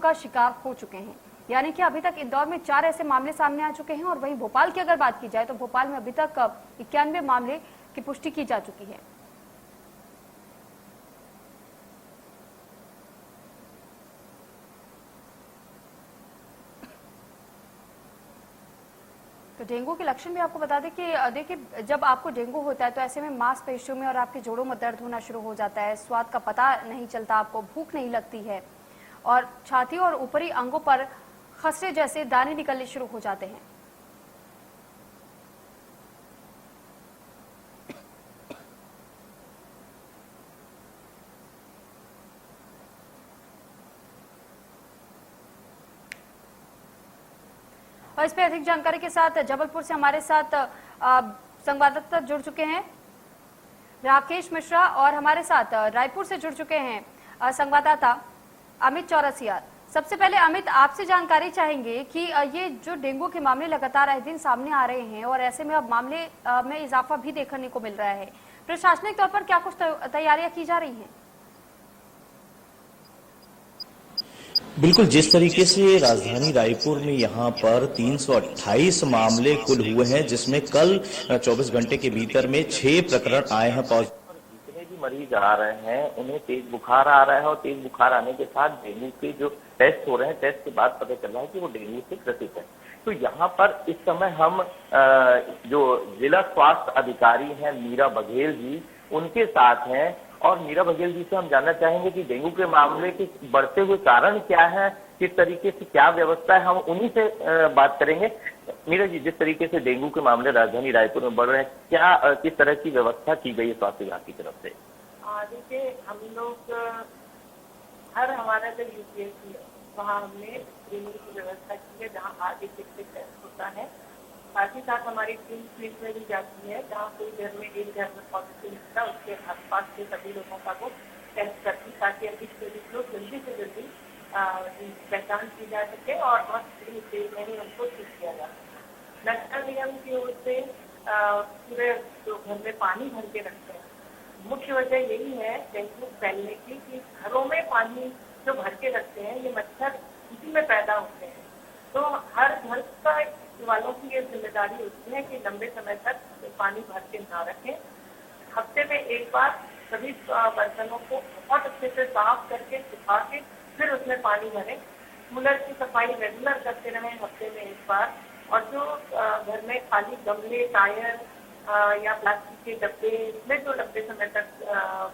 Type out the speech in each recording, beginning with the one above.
का शिकार हो चुके हैं। यानी कि अभी तक इंदौर में 4 ऐसे मामले सामने आ चुके हैं और वहीं भोपाल की अगर बात की जाए तो भोपाल में अभी तक 91 मामले की पुष्टि की जा चुकी है। तो डेंगू के लक्षण भी आपको बता दें कि देखिए, जब आपको डेंगू होता है तो ऐसे में मांसपेशियों में और आपके जोड़ों में दर्द होना शुरू हो जाता है, स्वाद का पता नहीं चलता, आपको भूख नहीं लगती है और छाती और ऊपरी अंगों पर खसरे जैसे दाने निकलने शुरू हो जाते हैं। और इस पर अधिक जानकारी के साथ जबलपुर से हमारे साथ संवाददाता जुड़ चुके हैं राकेश मिश्रा और हमारे साथ रायपुर से जुड़ चुके हैं संवाददाता अमित चौरसिया। सबसे पहले अमित, आपसे जानकारी चाहेंगे कि ये जो डेंगू के मामले लगातार आए दिन सामने आ रहे हैं और ऐसे में अब मामले में इजाफा भी देखने को मिल रहा है, प्रशासनिक तौर पर क्या कुछ तैयारियां की जा रही हैं? बिल्कुल, जिस तरीके से राजधानी रायपुर में यहाँ पर 328 मामले कुल हुए हैं, जिसमें कल 24 घंटे के भीतर में 6 प्रकरण आए हैं पॉजिटिव। जितने भी मरीज आ रहे हैं उन्हें तेज बुखार आ रहा है और तेज बुखार आने के साथ डेंगू के जो टेस्ट हो रहे हैं, टेस्ट के बाद पता चल रहा है कि वो डेंगू से ग्रसित है। तो यहाँ पर इस समय हम जो जिला स्वास्थ्य अधिकारी हैं मीरा बघेल जी, उनके साथ हैं और मीरा बघेल जी से हम जानना चाहेंगे कि डेंगू के मामले के बढ़ते हुए कारण क्या है, किस तरीके से क्या व्यवस्था है, हम उन्हीं से बात करेंगे। मीरा जी, जिस तरीके से डेंगू के मामले राजधानी रायपुर में बढ़ रहे हैं, क्या किस तरह की व्यवस्था की गई है स्वास्थ्य विभाग की तरफ से? देखिए, हम लोग हर हमारा जो यूपीएससी है वहाँ हमने डेंगू की व्यवस्था की है, जहाँ आगे टेस्ट होता है। साथ ही साथ हमारी टीम फील्ड में भी जाती है, जहाँ कोई घर में एक घर में पॉजिटिव मिलता है उसके आसपास के सभी लोगों का वो टेस्ट करती, ताकि अधिक से अधिक लोग जल्दी से जल्दी पहचान की जा सके और बहुत तेज में ही उनको ठीक किया जा सके। नगर निगम की ओर से पूरे जो घर में पानी भर के रखते हैं, मुख्य वजह यही है डेंगू फैलने की कि घरों में पानी जो भर के रखते हैं ये मच्छर इसी में पैदा होते हैं। तो हर घर का वालों की ये जिम्मेदारी होती है कि लंबे समय तक पानी भर के ना रखें। हफ्ते में एक बार सभी बर्तनों को बहुत अच्छे से साफ करके सुखा के फिर उसमें पानी भरें। कूलर की सफाई रेगुलर करते रहें हफ्ते में एक बार। और जो घर में खाली गमले, टायर या प्लास्टिक के डब्बे, इसमें जो लंबे समय तक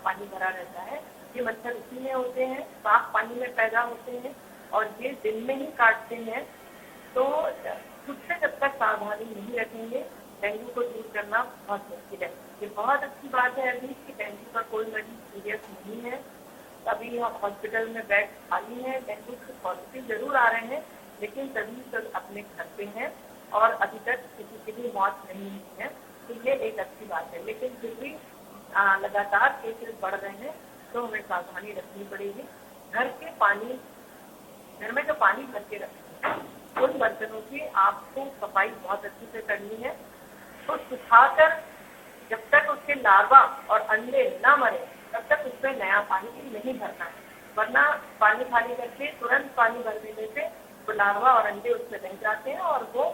पानी भरा रहता है, ये मच्छर उसी में होते हैं, साफ पानी में पैदा होते हैं और ये दिन में ही काटते हैं। तो खुद से जब तक सावधानी नहीं रखेंगे, डेंगू को दूर करना बहुत मुश्किल है। ये बहुत अच्छी बात है अभी कि डेंगू का कोई मरीज सीरियस नहीं है। अभी हॉस्पिटल में बेड खाली है, डेंगू के पॉजिटिव जरूर आ रहे हैं, लेकिन सभी सब अपने घर पे हैं और अभी तक किसी की भी मौत नहीं हुई है। तो ये एक अच्छी बात है, लेकिन फिर भी लगातार केसेस बढ़ रहे हैं तो हमें सावधानी रखनी पड़ेगी। घर में जो पानी भर के रखते हैं उन बर्तनों की आपको सफाई बहुत अच्छी से करनी है। तो सुखाकर जब तक उसके लार्वा और अंडे न मरे तब तक उसमें नया पानी नहीं भरना है, वरना पानी खाली करके तुरंत पानी भर देने से तो लार्वा और अंडे उसमें रह जाते हैं और वो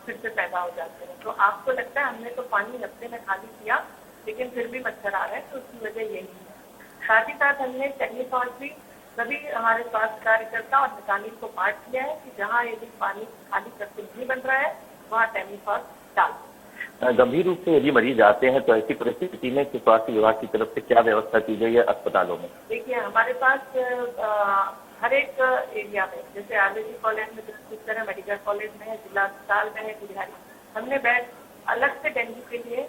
फिर से पैदा हो जाते हैं। तो आपको लगता है हमने तो पानी हफ्ते में खाली किया लेकिन फिर भी मच्छर आ रहे हैं, तो उसकी वजह यही है। साथ ही साथ हमने टेक्निकॉल भी सभी हमारे स्वास्थ्य कार्यकर्ता और मैकेनिक को पाठ किया है कि जहाँ यदि पानी खाली करके नहीं बन रहा है वहाँ टेक्निकॉल डाल। गंभीर रूप से यदि मरीज आते हैं तो ऐसी परिस्थिति में स्वास्थ्य विभाग की तरफ से क्या व्यवस्था की गई है अस्पतालों में? देखिए, हमारे पास हर एक एरिया में, जैसे आरबीसी कॉलेज में जिस तरह मेडिकल कॉलेज में है, जिला अस्पताल में है बिहारी, हमने बेड अलग से डेंगू के लिए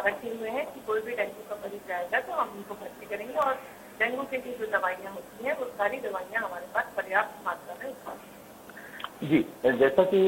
रखे हुए हैं कि कोई भी डेंगू का मरीज आएगा तो हम उनको भर्ती करेंगे। और डेंगू के लिए जो दवाइयाँ होती हैं वो सारी दवाइयाँ हमारे पास पर्याप्त मात्रा में उपलब्ध हैं। जी, जैसा कि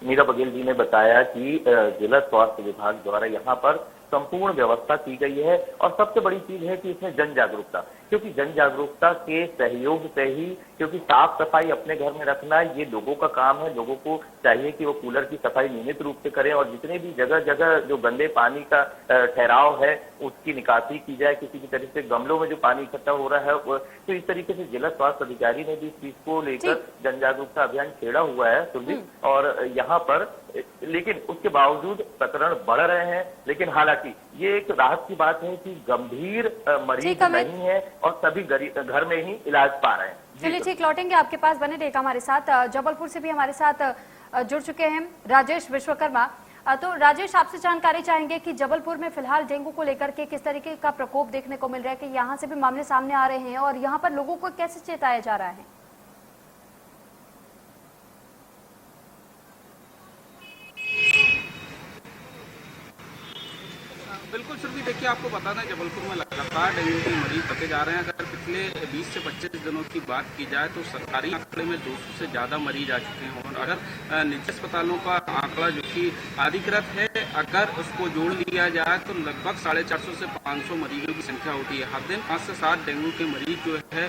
मीरा बघेल जी ने बताया कि जिला स्वास्थ्य विभाग द्वारा यहाँ पर संपूर्ण व्यवस्था की गई है और सबसे बड़ी चीज है कि इसमें जन जागरूकता। क्योंकि जन जागरूकता के सहयोग से ही, क्योंकि साफ सफाई अपने घर में रखना ये लोगों का काम है। लोगों को चाहिए कि वो कूलर की सफाई नियमित रूप से करें और जितने भी जगह जगह जो गंदे पानी का ठहराव है उसकी निकासी की जाए किसी भी तरीके से। गमलों में जो पानी इकट्ठा हो रहा है तो इस तरीके से जिला स्वास्थ्य अधिकारी ने भी इस चीज को लेकर जन जागरूकता अभियान छेड़ा हुआ है सुरभि। और यहाँ पर लेकिन उसके बावजूद प्रकरण बढ़ रहे हैं। लेकिन हालांकि ये एक राहत की बात है कि गंभीर मरीज नहीं है और सभी घर में ही इलाज पा रहे हैं। चलिए ठीक, लौटेंगे आपके पास, बने रहेगा हमारे साथ। जबलपुर से भी हमारे साथ जुड़ चुके हैं राजेश विश्वकर्मा। तो राजेश, आपसे जानकारी चाहेंगे कि जबलपुर में फिलहाल डेंगू को लेकर के किस तरीके का प्रकोप देखने को मिल रहा है, कि यहाँ से भी मामले सामने आ रहे हैं और यहाँ पर लोगों को कैसे चेताया जा रहा है? बिल्कुल सुरभि, देखिए आपको बता दें जबलपुर में लगातार डेंगू के मरीज बढ़ते जा रहे हैं। अगर पिछले 20 से 25 दिनों की बात की जाए तो सरकारी आंकड़े में 200 से ज़्यादा मरीज आ चुके हैं। और अगर निजी अस्पतालों का आंकड़ा जो कि अधिकृत है, अगर उसको जोड़ लिया जाए तो लगभग 450 से 500 मरीजों की संख्या होती है। हर दिन 5 से 7 डेंगू के मरीज जो है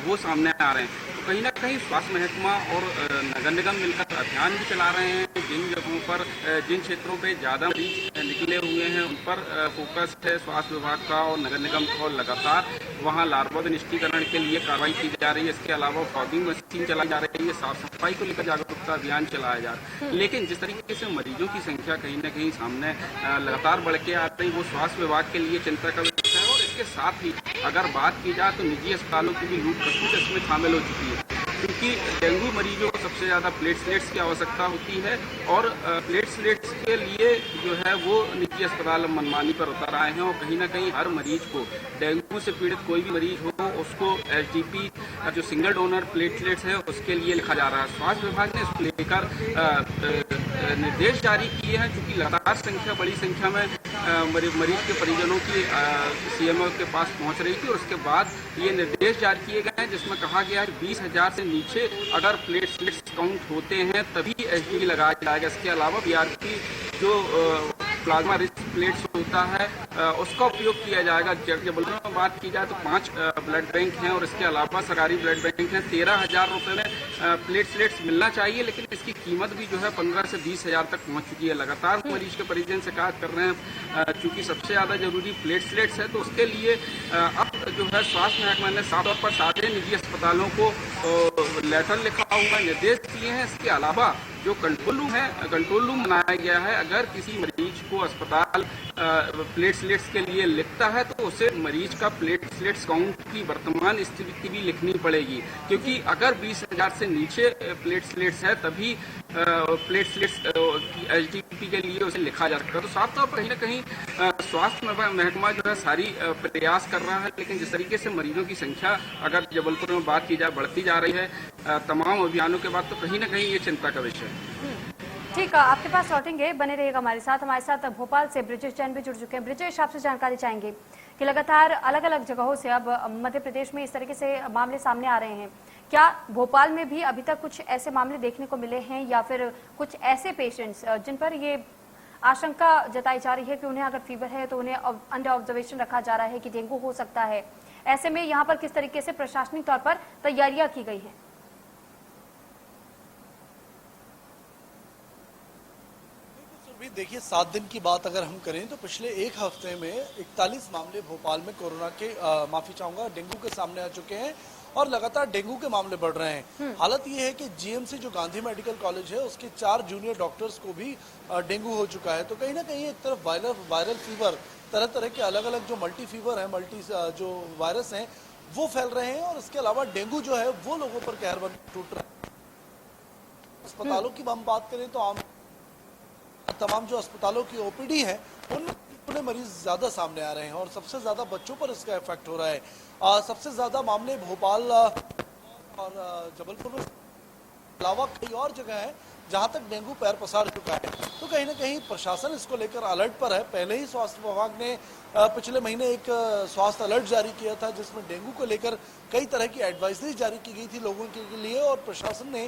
वो सामने आ रहे हैं। तो कहीं ना कहीं स्वास्थ्य महकमा और नगर निगम मिलकर अभियान भी चला रहे हैं। जिन जगहों पर जिन क्षेत्रों पे ज़्यादा मरीज निकले हुए हैं उन पर फोकस है स्वास्थ्य विभाग का और नगर निगम का, और लगातार वहाँ लार्वा निष्ठीकरण के लिए कार्रवाई की जा रही है। इसके अलावा फॉगिंग मशीन चलाई जा रही है, साफ सफाई को लेकर जागरूकता अभियान चलाया जा रहा है। लेकिन जिस तरीके से मरीजों की संख्या कहीं ना कहीं सामने लगातार बढ़ के आ रही है, वो स्वास्थ्य विभाग के लिए चिंता का विषय है। और इसके साथ ही अगर बात की जाए तो निजी अस्पतालों की भी लूट खसुट इसमें शामिल हो चुकी है, क्योंकि डेंगू मरीजों को सबसे ज़्यादा प्लेटलेट्स की आवश्यकता होती है और प्लेटलेट्स के लिए जो है वो निजी अस्पताल मनमानी पर उतर आए हैं। और कहीं ना कहीं हर मरीज को, डेंगू से पीड़ित कोई भी मरीज हो, उसको एचडीपी जो सिंगल डोनर प्लेटलेट्स है उसके लिए लिखा जा रहा है। स्वास्थ्य विभाग ने इसको लेकर निर्देश जारी किए हैं, क्योंकि लगातार बड़ी संख्या में मरीज के परिजनों की सीएमओ के पास पहुंच रही थी। और उसके बाद ये निर्देश जारी किए गए हैं जिसमें कहा गया है कि 20,000 से नीचे अगर प्लेटलेट्स काउंट होते हैं तभी एचडीपी लगाया जाएगा। इसके अलावा बीआरपी जो प्लाज्मा रिच प्लेट्स होता है उसका उपयोग किया जाएगा। जबलपुर में बात की जाए तो 5 ब्लड बैंक हैं और इसके अलावा सरकारी ब्लड बैंक हैं। 13,000 रुपये में प्लेटलेट्स मिलना चाहिए, लेकिन इसकी कीमत भी जो है 15 से 20,000 तक पहुंच चुकी है। लगातार मरीज के परिजन शिकायत कर रहे हैं, चूंकि सबसे ज़्यादा जरूरी प्लेटलेट्स है, तो उसके लिए अब जो है स्वास्थ्य महकमा ने साफ तौर पर सारे निजी अस्पतालों को लेटर लिखा हुआ निर्देश दिए हैं। इसके अलावा जो कंट्रोल रूम बनाया गया है, अगर किसी मरीज को अस्पताल प्लेटलेट्स के लिए लिखता है तो उसे मरीज का प्लेटलेट्स काउंट की वर्तमान स्थिति भी लिखनी पड़ेगी, क्योंकि अगर 20,000 से नीचे प्लेटलेट्स है तभी प्लेटलेट्स एचडीपी के लिए उसे लिखा जा सकता है। तो साफ तौर पर कहीं ना कहीं स्वास्थ्य महकमा जो है सारी प्रयास कर रहा है, लेकिन जिस तरीके से मरीजों की संख्या अगर जबलपुर में बात की जाए बढ़ती जा रही है तमाम अभियानों के बाद, तो कहीं ना कहीं ये चिंता का विषय है। ठीक है, आपके पास लौटेंगे, बने रहिएगा हमारे साथ भोपाल से ब्रिजेश जैन भी जुड़ चुके हैं। ब्रिजेश, आपसे जानकारी चाहेंगे कि लगातार अलग अलग जगहों से अब मध्य प्रदेश में इस तरीके से मामले सामने आ रहे हैं। क्या भोपाल में भी अभी तक कुछ ऐसे मामले देखने को मिले हैं या फिर कुछ ऐसे पेशेंट्स जिन पर ये आशंका जताई जा रही है कि उन्हें अगर फीवर है तो उन्हें अंडर ऑब्जर्वेशन रखा जा रहा है कि डेंगू हो सकता है? ऐसे में यहाँ पर किस तरीके से प्रशासनिक तौर पर तैयारियां की गई हैं? देखिए, 7 दिन की बात अगर हम करें तो पिछले एक हफ्ते में 41 मामले भोपाल में कोरोना के माफी चाहूंगा डेंगू के सामने आ चुके हैं और लगातार डेंगू के मामले बढ़ रहे हैं। हालत ये है कि जीएमसी जो गांधी मेडिकल कॉलेज है उसके 4 जूनियर डॉक्टर्स को भी डेंगू हो चुका है। तो कहीं ना कहीं एक तरफ वायरल फीवर, तरह तरह के अलग अलग जो मल्टी फीवर है, मल्टी जो वायरस हैं वो फैल रहे हैं और इसके अलावा डेंगू जो है वो लोगों पर कहर बन टूट रहा है। अस्पतालों की हम बात करें तो तमाम जो अस्पतालों की ओपीडी है उनमें मरीज ज्यादा सामने आ रहे हैं और सबसे ज्यादा बच्चों पर इसका इफेक्ट हो रहा है। सबसे ज्यादा मामले भोपाल और जबलपुर में अलावा कई और जगह है जहां तक डेंगू पैर पसार चुका है। तो कहीं ना कहीं प्रशासन इसको लेकर अलर्ट पर है। पहले ही स्वास्थ्य विभाग ने पिछले महीने एक स्वास्थ्य अलर्ट जारी किया था जिसमें डेंगू को लेकर कई तरह की एडवाइजरी जारी की गई थी लोगों के लिए और प्रशासन ने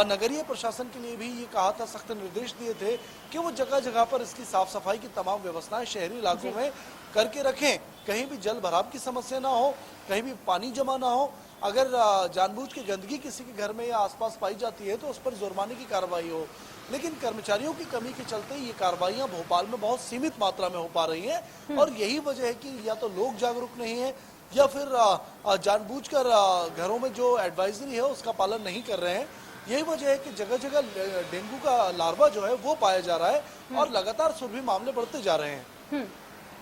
नगरीय प्रशासन के लिए भी ये कहा था, सख्त निर्देश दिए थे कि वो जगह जगह पर इसकी साफ सफाई की तमाम व्यवस्थाएं शहरी इलाकों में करके रखें। कहीं भी जल भराव की समस्या ना हो, कहीं भी पानी जमा ना हो। अगर जानबूझ के गंदगी किसी के घर में या आसपास पाई जाती है तो उस पर जुर्माने की कार्रवाई हो। लेकिन कर्मचारियों की कमी के चलते ये कार्रवाइयां भोपाल में बहुत सीमित मात्रा में हो पा रही हैं और यही वजह है कि या तो लोग जागरूक नहीं है या फिर जानबूझकर घरों में जो एडवाइजरी है उसका पालन नहीं कर रहे हैं। यही वजह है कि जगह जगह डेंगू का लार्वा जो है वो पाया जा रहा है और लगातार सुरभि मामले बढ़ते जा रहे हैं।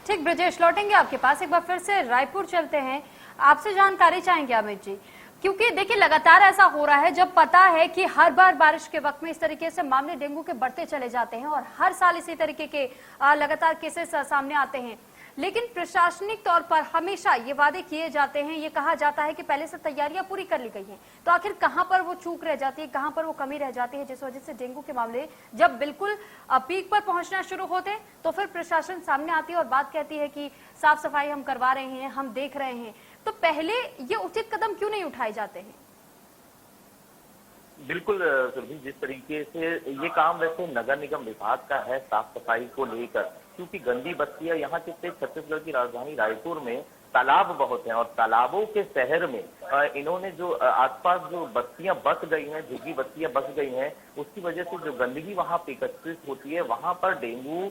ठीक ब्रजेश, लौटेंगे आपके पास। एक बार फिर से रायपुर चलते हैं, आपसे जानकारी चाहेंगे अमित जी, क्योंकि देखिए लगातार ऐसा हो रहा है जब पता है कि हर बार बारिश के वक्त में इस तरीके से मामले डेंगू के बढ़ते चले जाते हैं और हर साल इसी तरीके के लगातार केसेस सामने आते हैं, लेकिन प्रशासनिक तौर पर हमेशा ये वादे किए जाते हैं, ये कहा जाता है कि पहले से तैयारियां पूरी कर ली गई हैं, तो आखिर कहां पर वो चूक रह जाती है, कहां पर वो कमी रह जाती है, जिस वजह से डेंगू के मामले जब बिल्कुल पीक पर पहुंचना शुरू होते तो फिर प्रशासन सामने आती है और बात कहती है कि साफ सफाई हम करवा रहे हैं, हम देख रहे हैं, तो पहले ये उचित कदम क्यों नहीं उठाए जाते हैं? बिल्कुल सुरभि, जिस तरीके से ये काम वैसे नगर निगम विभाग का है साफ सफाई को लेकर, क्योंकि गंदी बस्तियां यहाँ के छत्तीसगढ़ की राजधानी रायपुर में तालाब बहुत हैं और तालाबों के शहर में इन्होंने जो आसपास जो बस्तियां बस गई हैं, झुग्गी बस्तियां बस गई हैं, उसकी वजह से जो गंदगी वहां पे एकत्रित होती है, वहां पर डेंगू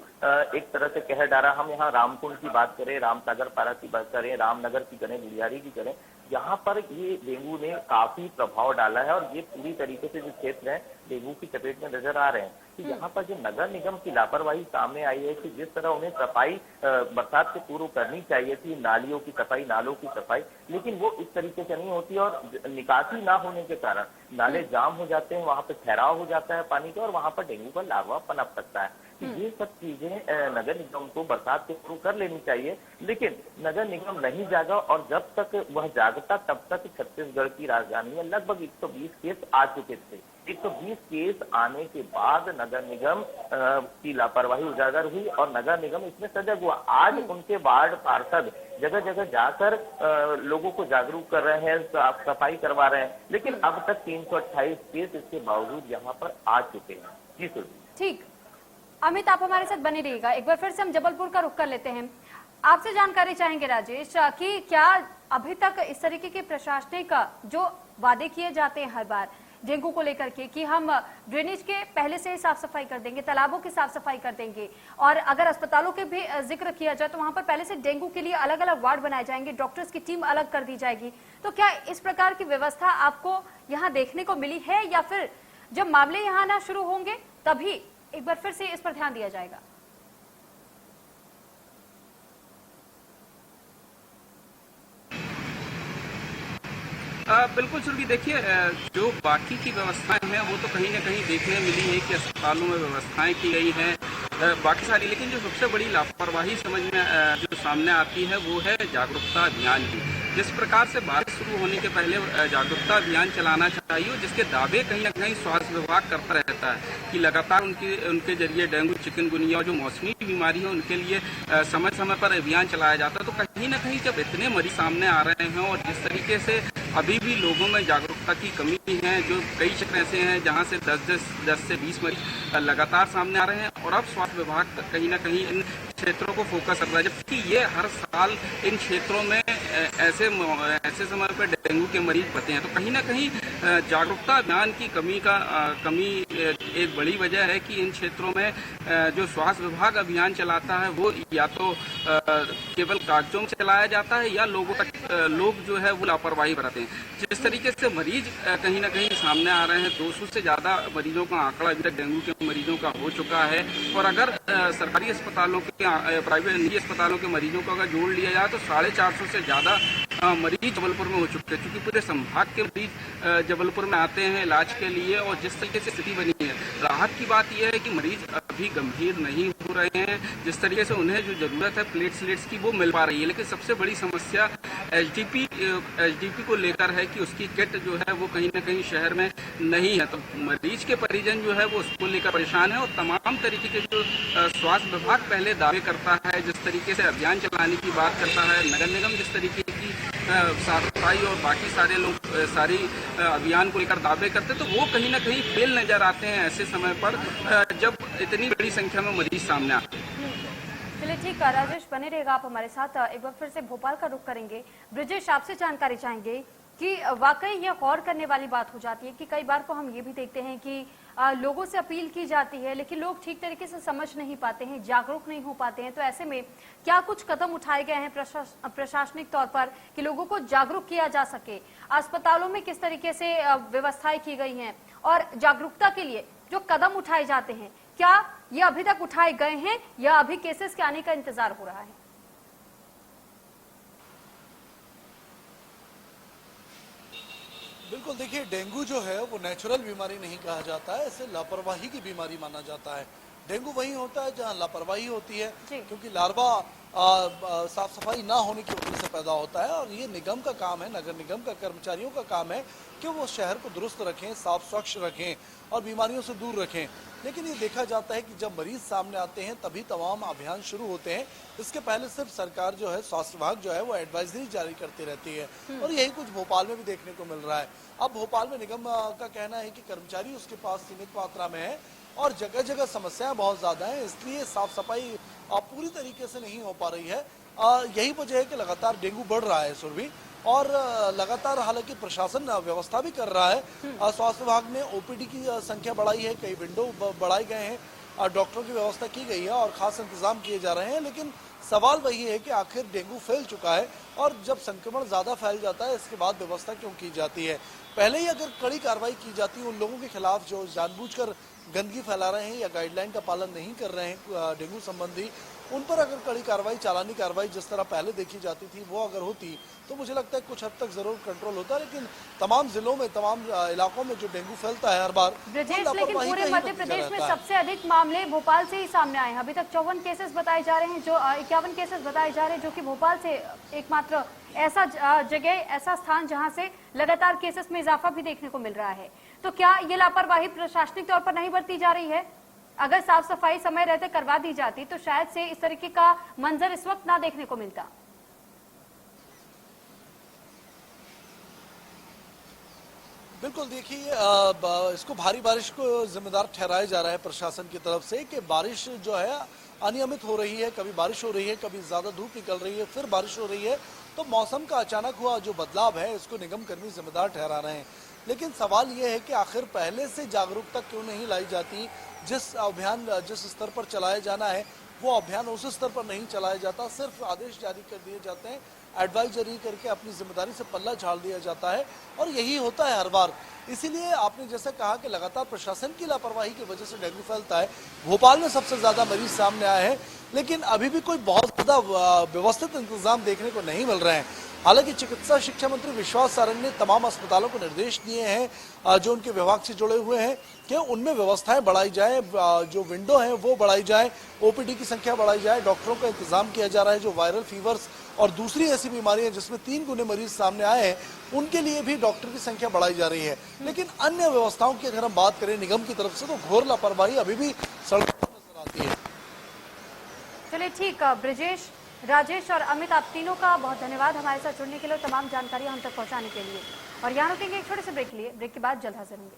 एक तरह से कहर डारा। हम यहाँ रामकुंड की बात करें, रामसागर पारा की बात करें, रामनगर की करें, गुलियारी की करें, यहाँ पर ये डेंगू ने काफी प्रभाव डाला है और ये पूरी तरीके से जो क्षेत्र है डेंगू की चपेट में नजर आ रहे हैं। तो यहाँ पर जो नगर निगम की लापरवाही सामने आई है कि जिस तरह उन्हें सफाई बरसात से पूर्व करनी चाहिए थी, नालियों की सफाई, नालों की सफाई, लेकिन वो इस तरीके से नहीं होती और निकासी ना होने के कारण नाले जाम हो जाते हैं, वहां पर ठहराव हो जाता है पानी का और वहां पर डेंगू का लार्वा पनप सकता है। ये सब चीजें नगर निगम को बरसात से शुरू कर लेनी चाहिए, लेकिन नगर निगम नहीं जागा और जब तक वह जागता तब तक छत्तीसगढ़ की राजधानी में लगभग 120 केस आ चुके थे। 120 केस आने के बाद नगर निगम की लापरवाही उजागर हुई और नगर निगम इसमें सजग हुआ। आज उनके वार्ड पार्षद जगह जगह जाकर लोगों को जागरूक कर रहे हैं, साफ सफाई करवा रहे हैं, लेकिन अब तक 328 केस इसके बावजूद यहाँ पर आ चुके हैं। जी सर। ठीक, अमित आप हमारे साथ बने रहिएगा। एक बार फिर से हम जबलपुर का रुख कर लेते हैं, आपसे जानकारी चाहेंगे राजेश कि क्या अभी तक इस तरीके के प्रशासनिक जो वादे किए जाते हैं हर बार डेंगू को लेकर के कि हम ड्रेनेज के पहले से ही साफ सफाई कर देंगे, तालाबों की साफ सफाई कर देंगे और अगर अस्पतालों के भी जिक्र किया जाए तो वहां पर पहले से डेंगू के लिए अलग अलग वार्ड बनाए जाएंगे, डॉक्टर्स की टीम अलग कर दी जाएगी, तो क्या इस प्रकार की व्यवस्था आपको यहाँ देखने को मिली है या फिर जब मामले यहाँ आना शुरू होंगे तभी एक बार फिर से इस पर ध्यान दिया जाएगा? बिल्कुल सुरभि, देखिए जो बाकी की व्यवस्थाएं हैं वो तो कहीं ना कहीं देखने मिली है कि अस्पतालों में व्यवस्थाएं की गई हैं बाकी सारी, लेकिन जो सबसे बड़ी लापरवाही समझ में जो सामने आती है वो है जागरूकता अभियान की। जिस प्रकार से बारिश शुरू होने के पहले जागरूकता अभियान चलाना चाहिए, जिसके दावे कहीं ना कहीं स्वास्थ्य विभाग करता रहता है कि लगातार उनके जरिए डेंगू, चिकनगुनिया और जो मौसमी बीमारी है उनके लिए समय समय पर अभियान चलाया जाता है। तो कहीं ना कहीं जब इतने मरीज सामने आ रहे हैं और जिस तरीके से अभी भी लोगों में जागरूकता की कमी है, जो कई क्षेत्र ऐसे हैं जहां से 10 से 20 मरीज लगातार सामने आ रहे हैं और अब स्वास्थ्य विभाग कहीं ना कहीं इन क्षेत्रों को फोकस कर रहा है, जबकि ये हर साल इन क्षेत्रों में ऐसे समय पर डेंगू के मरीज बढ़ते हैं। तो कहीं ना कहीं जागरूकता अभियान की कमी एक बड़ी वजह है कि इन क्षेत्रों में जो स्वास्थ्य विभाग अभियान चलाता है वो या तो केवल कागजों में चलाया जाता है या लोग जो है वो लापरवाही बरतते हैं। जिस तरीके से मरीज कहीं ना कहीं सामने आ रहे हैं, 200 से ज्यादा मरीजों का आंकड़ा अभी तक डेंगू के मरीजों का हो चुका है और अगर सरकारी अस्पतालों के प्राइवेट निजी अस्पतालों के मरीजों को अगर जोड़ लिया जाए तो 450 से ज्यादा मरीज जबलपुर में हो चुके हैं, क्योंकि पूरे संभाग के मरीज जबलपुर में आते हैं इलाज के लिए और जिस तरीके से स्थिति बनी है, राहत की बात यह है कि मरीज अभी गंभीर नहीं हो रहे हैं, जिस तरीके से उन्हें जो जरूरत है प्लेटलेट्स की वो मिल पा रही है। लेकिन सबसे बड़ी समस्या एचडीपी को लेकर है कि उसकी किट जो है वो कहीं ना कहीं शहर में नहीं है, तो मरीज के परिजन जो है वो उसको लेकर परेशान है और तमाम तरीके के जो स्वास्थ्य विभाग पहले दावे करता है, जिस तरीके से अभियान चलाने की बात करता है, नगर निगम जिस तरीके की साफ सफाई और बाकी सारे लोग सारी अभियान को लेकर दावे करते, तो वो कहीं ना कहीं फेल नजर आते हैं ऐसे समय पर जब इतनी बड़ी संख्या में मरीज सामने आते हैं। चलिए ठीक है राजेश, बने रहेगा आप हमारे साथ। एक बार फिर से भोपाल का रुख करेंगे। ब्रिजेश, आपसे जानकारी चाहेंगे कि वाकई ये गौर करने वाली बात हो जाती है कि कई बार को हम ये भी देखते हैं कि लोगों से अपील की जाती है लेकिन लोग ठीक तरीके से समझ नहीं पाते हैं, जागरूक नहीं हो पाते हैं। तो ऐसे में क्या कुछ कदम उठाए गए हैं प्रशासनिक तौर पर कि लोगों को जागरूक किया जा सके? अस्पतालों में किस तरीके से व्यवस्थाएं की गई हैं और जागरूकता के लिए जो कदम उठाए जाते हैं, क्या ये अभी तक उठाए गए हैं या अभी केसेस के आने का इंतजार हो रहा है? बिल्कुल, देखिए डेंगू जो है वो नेचुरल बीमारी नहीं कहा जाता है, इसे लापरवाही की बीमारी माना जाता है। डेंगू वही होता है जहां लापरवाही होती है, क्योंकि लार्वा साफ सफाई ना होने की वजह से पैदा होता है। और ये निगम का काम है, नगर निगम का कर्मचारियों का काम है कि वो शहर को दुरुस्त रखें, साफ स्वच्छ रखें और बीमारियों से दूर रखें। लेकिन ये देखा जाता है कि जब मरीज सामने आते हैं तभी तमाम अभियान शुरू होते हैं। इसके पहले सिर्फ सरकार जो है, स्वास्थ्य विभाग जो है वो एडवाइजरी जारी करती रहती है और यही कुछ भोपाल में भी देखने को मिल रहा है। अब भोपाल में निगम का कहना है कि कर्मचारी उसके पास सीमित मात्रा में है और जगह जगह समस्याएं बहुत ज्यादा हैं, इसलिए साफ सफाई पूरी तरीके से नहीं हो पा रही है। यही वजह है कि लगातार डेंगू बढ़ रहा है सुरभि, और लगातार हालांकि प्रशासन व्यवस्था भी कर रहा है। स्वास्थ्य विभाग ने ओपीडी की संख्या बढ़ाई है, कई विंडो बढ़ाए गए हैं, डॉक्टरों की व्यवस्था की गई है और खास इंतजाम किए जा रहे हैं। लेकिन सवाल वही है कि आखिर डेंगू फैल चुका है और जब संक्रमण ज्यादा फैल जाता है इसके बाद व्यवस्था क्यों की जाती है? पहले ही अगर कड़ी कार्रवाई की जाती उन लोगों के खिलाफ जो जानबूझकर गंदगी फैला रहे हैं या गाइडलाइन का पालन नहीं कर रहे हैं डेंगू संबंधी, उन पर अगर कड़ी कार्रवाई, चालानी कार्रवाई जिस तरह पहले देखी जाती थी वो अगर होती तो मुझे लगता है कुछ हद तक जरूर कंट्रोल होता। लेकिन तमाम जिलों में, तमाम इलाकों में जो डेंगू फैलता है हर बार, ब्रजेश, लेकिन पूरे मध्य प्रदेश में सबसे अधिक मामले भोपाल से ही सामने आए हैं। अभी तक 54 केसेस बताए जा रहे हैं, जो 51 केसेस बताए जा रहे हैं, जो कि भोपाल से एकमात्र ऐसा जगह, ऐसा स्थान जहां से लगातार केसेस में इजाफा भी देखने को मिल रहा है। तो क्या ये लापरवाही प्रशासनिक तौर पर नहीं बरती जा रही है? अगर साफ सफाई समय रहते करवा दी जाती तो शायद से इस तरीके का मंजर इस वक्त ना देखने को मिलता। बिल्कुल, देखिए इसको भारी बारिश को जिम्मेदार ठहराया जा रहा है प्रशासन की तरफ से कि बारिश जो है अनियमित हो रही है, कभी बारिश हो रही है, कभी ज्यादा धूप निकल रही है, फिर बारिश हो रही है। तो मौसम का अचानक हुआ जो बदलाव है इसको निगम कर्मी जिम्मेदार ठहरा रहे हैं। लेकिन सवाल यह है कि आखिर पहले से जागरूकता क्यों नहीं लाई जाती? जिस अभियान जिस स्तर पर चलाया जाना है वो अभियान उस स्तर पर नहीं चलाया जाता, सिर्फ आदेश जारी कर दिए जाते हैं, एडवाइजरी करके अपनी जिम्मेदारी से पल्ला झाड़ दिया जाता है और यही होता है हर बार। इसीलिए आपने जैसे कहा कि लगातार प्रशासन की लापरवाही की वजह से डेंगू फैलता है। भोपाल में सबसे ज्यादा मरीज सामने आए हैं लेकिन अभी भी कोई बहुत ज्यादा व्यवस्थित इंतजाम देखने को नहीं मिल रहे हैं। हालांकि चिकित्सा शिक्षा मंत्री विश्वास सारंग ने तमाम अस्पतालों को निर्देश दिए हैं जो उनके विभाग से जुड़े हुए हैं कि उनमें व्यवस्थाएं बढ़ाई जाए, जो विंडो हैं वो बढ़ाई जाए, ओपीडी की संख्या बढ़ाई जाए, डॉक्टरों का इंतजाम किया जा रहा है। जो वायरल फीवर्स और दूसरी ऐसी बीमारियां जिसमें 3 गुने मरीज सामने आए हैं उनके लिए भी डॉक्टर की संख्या बढ़ाई जा रही है। लेकिन अन्य व्यवस्थाओं की अगर हम बात करें निगम की तरफ से तो घोर लापरवाही अभी भी सड़कों पर नजर आती है। चलिए ठीक, ब्रिजेश, राजेश और अमित, आप तीनों का बहुत धन्यवाद हमारे साथ जुड़ने के लिए, तमाम जानकारी हम तक पहुंचाने के लिए। और यहाँ रुकेंगे एक छोटे से ब्रेक के लिए, ब्रेक के बाद जल्द हाजिर होंगे।